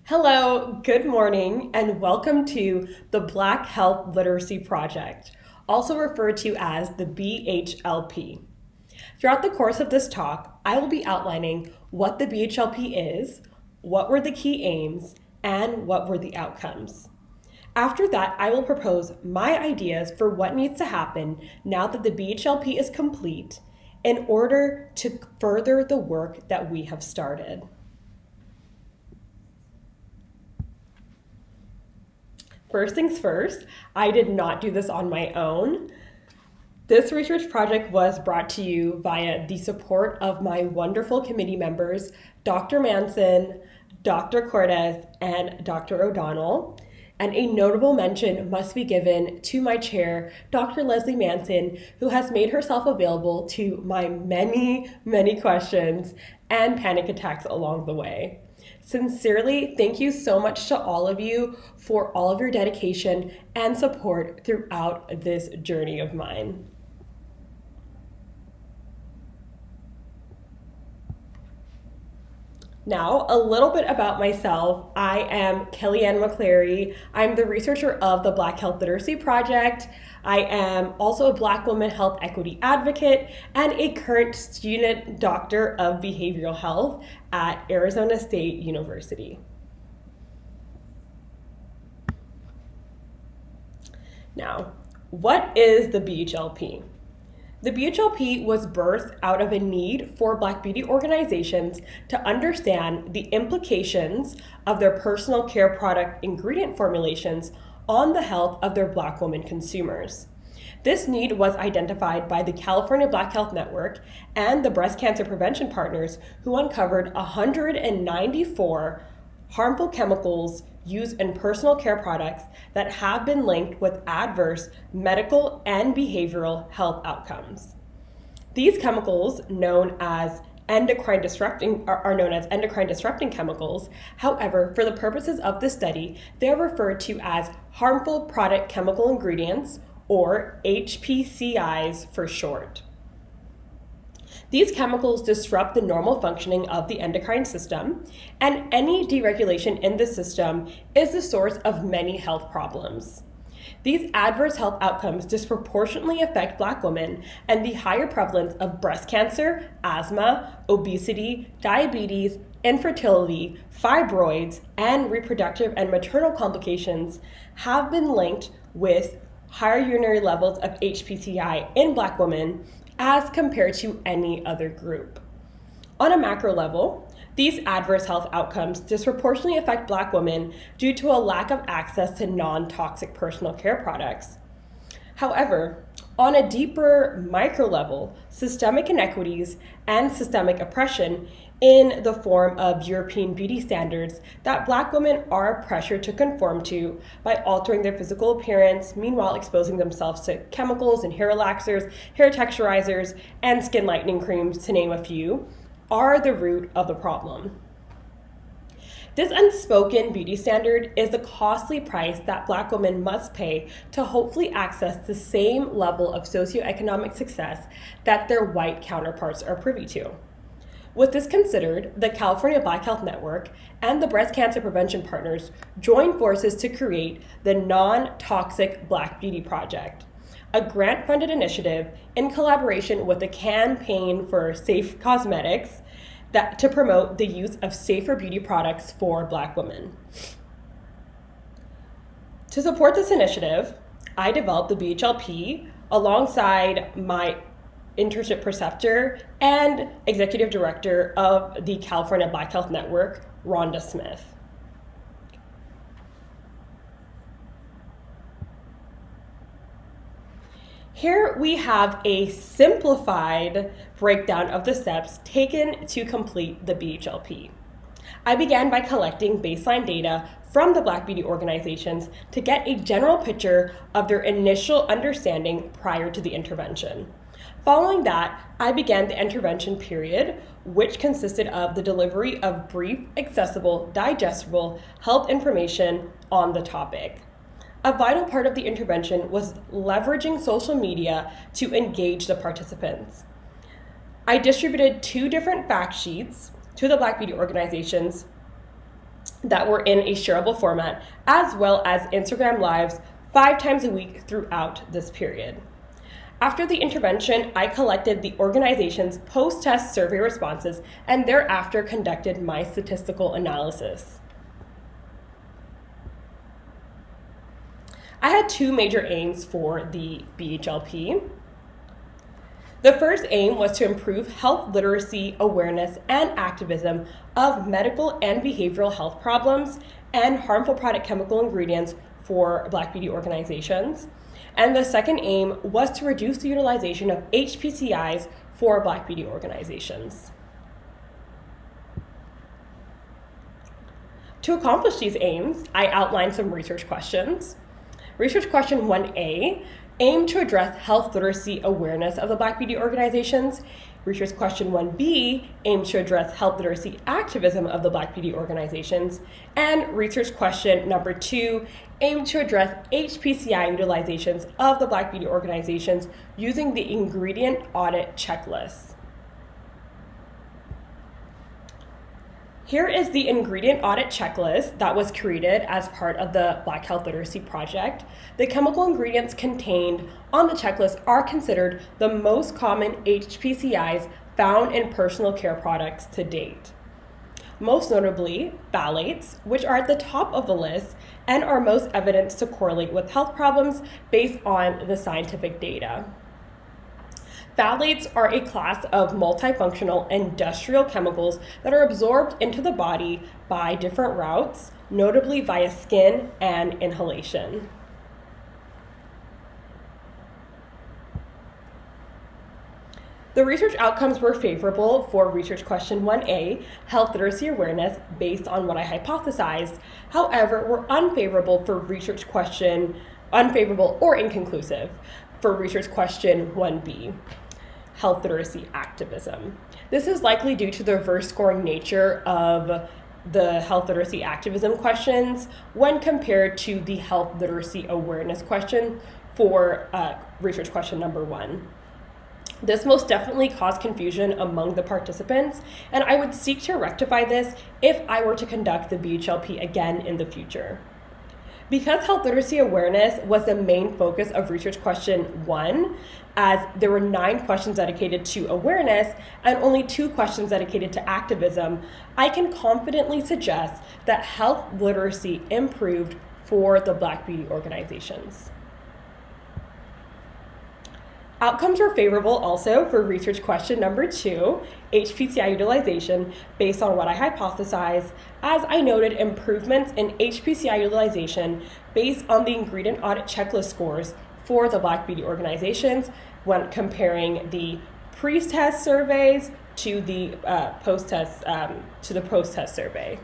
Hello, good morning, and welcome to the Black Health Literacy Project, also referred to as the BHLP. Throughout the course of this talk, I will be outlining what the BHLP is, what were the key aims, and what were the outcomes. After that, I will propose my ideas for what needs to happen now that the BHLP is complete in order to further the work that we have started. First things first, I did not do this on my own. This research project was brought to you via the support of my wonderful committee members, Dr. Manson, Dr. Cortez, and Dr. O'Donnell. And a notable mention must be given to my chair, Dr. Leslie Manson, who has made herself available to my many questions and panic attacks along the way. Sincerely, thank you so much to all of you for all of your dedication and support throughout this journey of mine. Now, a little bit about myself. I am Kelly-Ann McCleary. I'm the researcher of the Black Health Literacy Project. I am also a Black woman health equity advocate and a current student doctor of behavioral health at Arizona State University. Now, what is the BHLP? The BHLP was birthed out of a need for Black beauty organizations to understand the implications of their personal care product ingredient formulations on the health of their Black women consumers. This need was identified by the California Black Health Network and the Breast Cancer Prevention Partners, who uncovered 194 harmful chemicals used in personal care products that have been linked with adverse medical and behavioral health outcomes. These chemicals, known as endocrine disrupting chemicals. However, for the purposes of this study, they are referred to as harmful product chemical ingredients, or HPCIs for short. These chemicals disrupt the normal functioning of the endocrine system, and any deregulation in the system is the source of many health problems. These adverse health outcomes disproportionately affect Black women, and the higher prevalence of breast cancer, asthma, obesity, diabetes, infertility, fibroids, and reproductive and maternal complications have been linked with higher urinary levels of HPCI in Black women as compared to any other group. On a macro level, these adverse health outcomes disproportionately affect Black women due to a lack of access to non-toxic personal care products. However, on a deeper micro level, systemic inequities and systemic oppression in the form of European beauty standards that Black women are pressured to conform to by altering their physical appearance, meanwhile exposing themselves to chemicals and hair relaxers, hair texturizers, and skin lightening creams, to name a few, are the root of the problem. This unspoken beauty standard is the costly price that Black women must pay to hopefully access the same level of socioeconomic success that their white counterparts are privy to. With this considered, the California Black Health Network and the Breast Cancer Prevention Partners joined forces to create the Non-Toxic Black Beauty Project, a grant-funded initiative in collaboration with the Campaign for Safe Cosmetics to promote the use of safer beauty products for Black women. To support this initiative, I developed the BHLP alongside my internship preceptor and executive director of the California Black Health Network, Rhonda Smith. Here we have a simplified breakdown of the steps taken to complete the BHLP. I began by collecting baseline data from the Black beauty organizations to get a general picture of their initial understanding prior to the intervention. Following that, I began the intervention period, which consisted of the delivery of brief, accessible, digestible health information on the topic. A vital part of the intervention was leveraging social media to engage the participants. I distributed 2 different fact sheets to the Black beauty organizations that were in a shareable format, as well as Instagram Lives 5 times a week throughout this period. After the intervention, I collected the organization's post-test survey responses and thereafter conducted my statistical analysis. I had 2 major aims for the BHLP. The first aim was to improve health literacy, awareness, and activism of medical and behavioral health problems and harmful product chemical ingredients for Black beauty organizations. And the second aim was to reduce the utilization of HPCIs for Black beauty organizations. To accomplish these aims, I outlined some research questions. Research question 1A aimed to address health literacy awareness of the Black beauty organizations. Research question 1B aimed to address health literacy activism of the Black beauty organizations. And research question number 2 aimed to address HPCI utilizations of the Black beauty organizations using the ingredient audit checklist. Here is the ingredient audit checklist that was created as part of the Black Health Literacy Project. The chemical ingredients contained on the checklist are considered the most common HPCIs found in personal care products to date. Most notably, phthalates, which are at the top of the list and are most evident to correlate with health problems based on the scientific data. Phthalates are a class of multifunctional industrial chemicals that are absorbed into the body by different routes, notably via skin and inhalation. The research outcomes were favorable for research question 1A, health literacy awareness, based on what I hypothesized. However, were unfavorable or inconclusive for research question 1B, health literacy activism. This is likely due to the reverse scoring nature of the health literacy activism questions when compared to the health literacy awareness question for research question number 1. This most definitely caused confusion among the participants, and I would seek to rectify this if I were to conduct the BHLP again in the future. Because health literacy awareness was the main focus of research question 1, as there were 9 questions dedicated to awareness and only 2 questions dedicated to activism, I can confidently suggest that health literacy improved for the Black beauty organizations. Outcomes were favorable also for research question number 2, HPCI utilization, based on what I hypothesized, as I noted improvements in HPCI utilization based on the ingredient audit checklist scores for the Black beauty organizations when comparing the pre-test surveys to the post-test survey.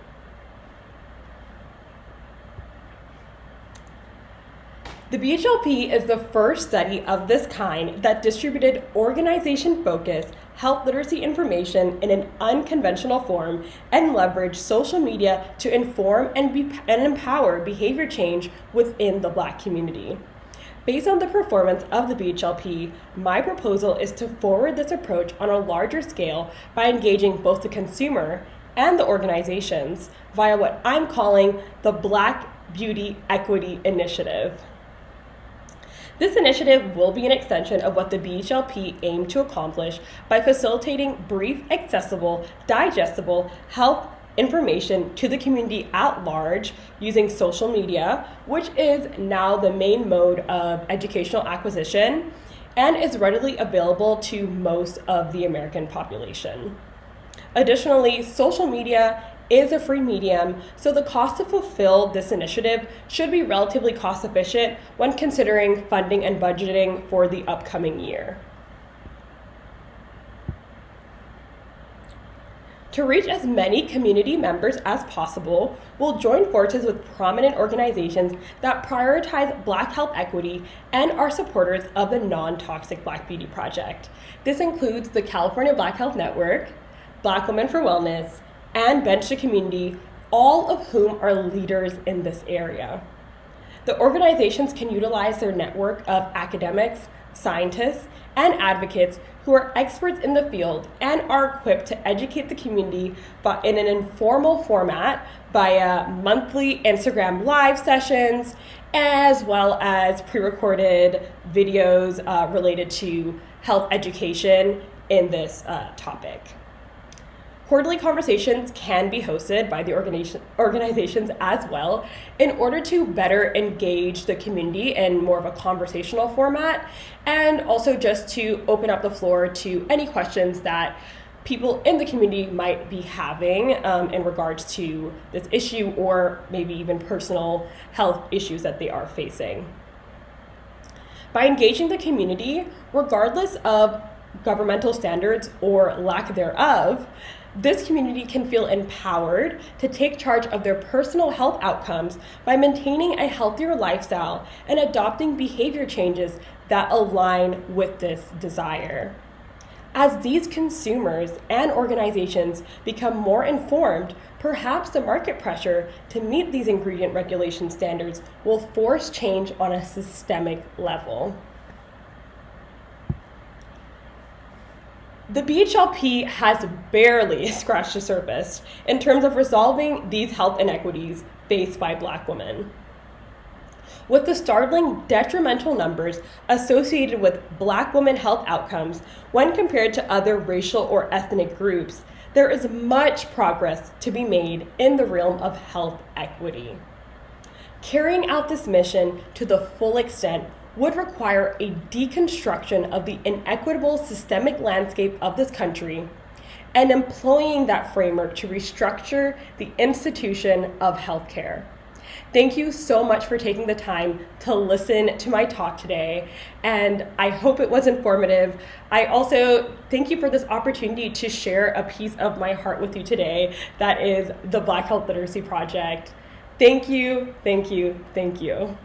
The BHLP is the first study of this kind that distributed organization-focused health literacy information in an unconventional form and leveraged social media to inform and empower behavior change within the Black community. Based on the performance of the BHLP, my proposal is to forward this approach on a larger scale by engaging both the consumer and the organizations via what I'm calling the Black Beauty Equity Initiative. This initiative will be an extension of what the BHLP aimed to accomplish by facilitating brief, accessible, digestible health information to the community at large using social media, which is now the main mode of educational acquisition and is readily available to most of the American population. Additionally, social media is a free medium, so the cost to fulfill this initiative should be relatively cost efficient when considering funding and budgeting for the upcoming year. To reach as many community members as possible, we'll join forces with prominent organizations that prioritize Black health equity and are supporters of the Non-Toxic Black Beauty Project. This includes the California Black Health Network, Black Women for Wellness, and Bench the Community, all of whom are leaders in this area. The organizations can utilize their network of academics, scientists, and advocates who are experts in the field and are equipped to educate the community but in an informal format via monthly Instagram live sessions, as well as pre-recorded videos related to health education in this topic. Quarterly conversations can be hosted by the organizations as well in order to better engage the community in more of a conversational format, and also just to open up the floor to any questions that people in the community might be having in regards to this issue, or maybe even personal health issues that they are facing. By engaging the community, regardless of governmental standards or lack thereof, this community can feel empowered to take charge of their personal health outcomes by maintaining a healthier lifestyle and adopting behavior changes that align with this desire. As these consumers and organizations become more informed, perhaps the market pressure to meet these ingredient regulation standards will force change on a systemic level. The BHLP has barely scratched the surface in terms of resolving these health inequities faced by Black women. With the startling detrimental numbers associated with Black women health outcomes when compared to other racial or ethnic groups, there is much progress to be made in the realm of health equity. Carrying out this mission to the full extent would require a deconstruction of the inequitable systemic landscape of this country and employing that framework to restructure the institution of healthcare. Thank you so much for taking the time to listen to my talk today, and I hope it was informative. I also thank you for this opportunity to share a piece of my heart with you today, that is the Black Health Literacy Project. Thank you, thank you, thank you.